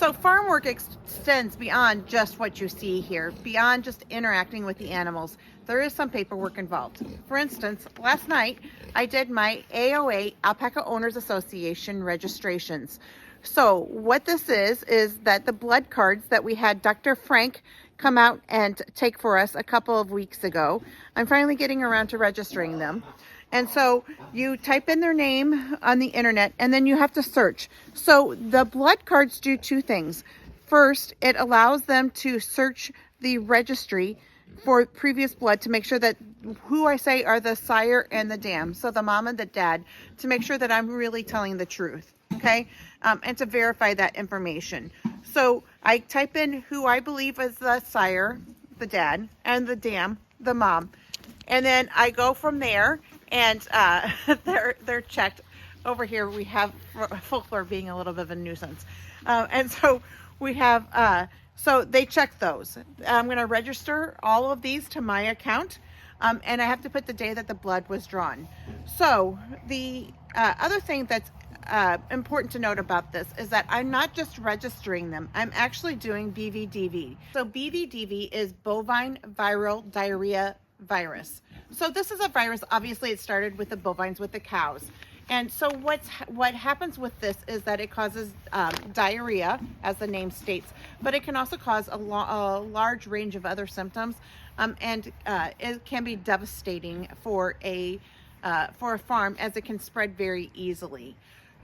So farm work extends beyond just what you see here, beyond just interacting with the animals. There is some paperwork involved. For instance, last night I did my AOA, Alpaca Owners Association registrations. So what this is that the blood cards that we had Dr. Frank come out and take for us a couple of weeks ago, I'm finally getting around to registering them. And so you type in their name on the internet and then you have to search. So the blood cards do two things. First, it allows them to search the registry for previous blood to make sure that who I say are the sire and the dam, so the mom and the dad, to make sure that I'm really telling the truth, okay? And to verify that information. So I type in who I believe is the sire, the dad, and the dam, the mom. And then I go from there, and they're checked. Over here we have folklore being a little bit of a nuisance. And so we have, so they check those. I'm going to register all of these to my account, and I have to put the day that the blood was drawn. So the other thing that's important to note about this is that I'm not just registering them, I'm actually doing BVDV. So BVDV is bovine viral diarrhea virus. So this is a virus, obviously it started with the bovines, with the cows. And so what happens with this is that it causes diarrhea, as the name states, but it can also cause a large range of other symptoms, and it can be devastating for a farm, as it can spread very easily.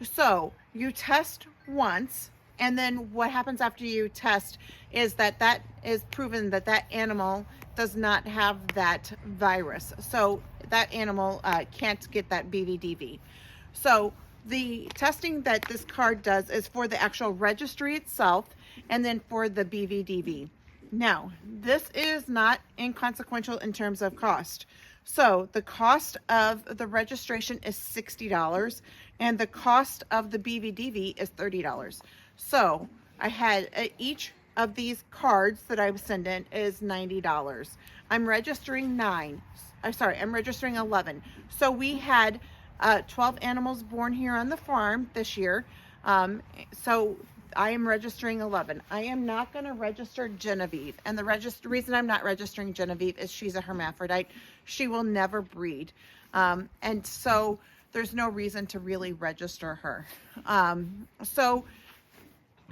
So you test once, and then what happens after you test is that is proven that that animal does not have that virus. So that animal can't get that BVDV. So the testing that this card does is for the actual registry itself and then for the BVDV. Now, this is not inconsequential in terms of cost. So the cost of the registration is $60 and the cost of the BVDV is $30. So I had each of these cards that I was sending is $90. I'm registering 11. So we had 12 animals born here on the farm this year. So I am registering 11. I am not going to register Genevieve. And the reason I'm not registering Genevieve is she's a hermaphrodite. She will never breed. And so there's no reason to really register her. So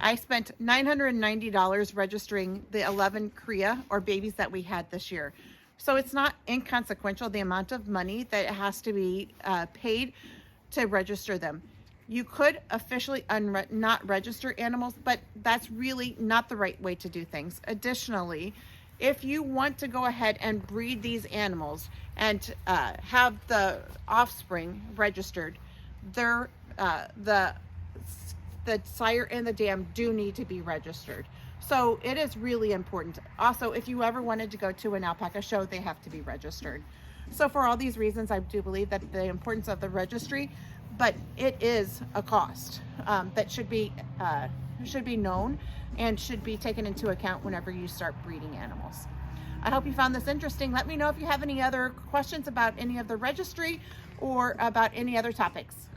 I spent $990 registering the 11 cria, or babies, that we had this year. So it's not inconsequential, the amount of money that has to be paid to register them. You could officially not register animals, but that's really not the right way to do things. Additionally, if you want to go ahead and breed these animals and have the offspring registered, the sire and the dam do need to be registered. So it is really important. Also, if you ever wanted to go to an alpaca show, they have to be registered. So for all these reasons, I do believe that the importance of the registry, but it is a cost that should be known and should be taken into account whenever you start breeding animals. I hope you found this interesting. Let me know if you have any other questions about any of the registry or about any other topics.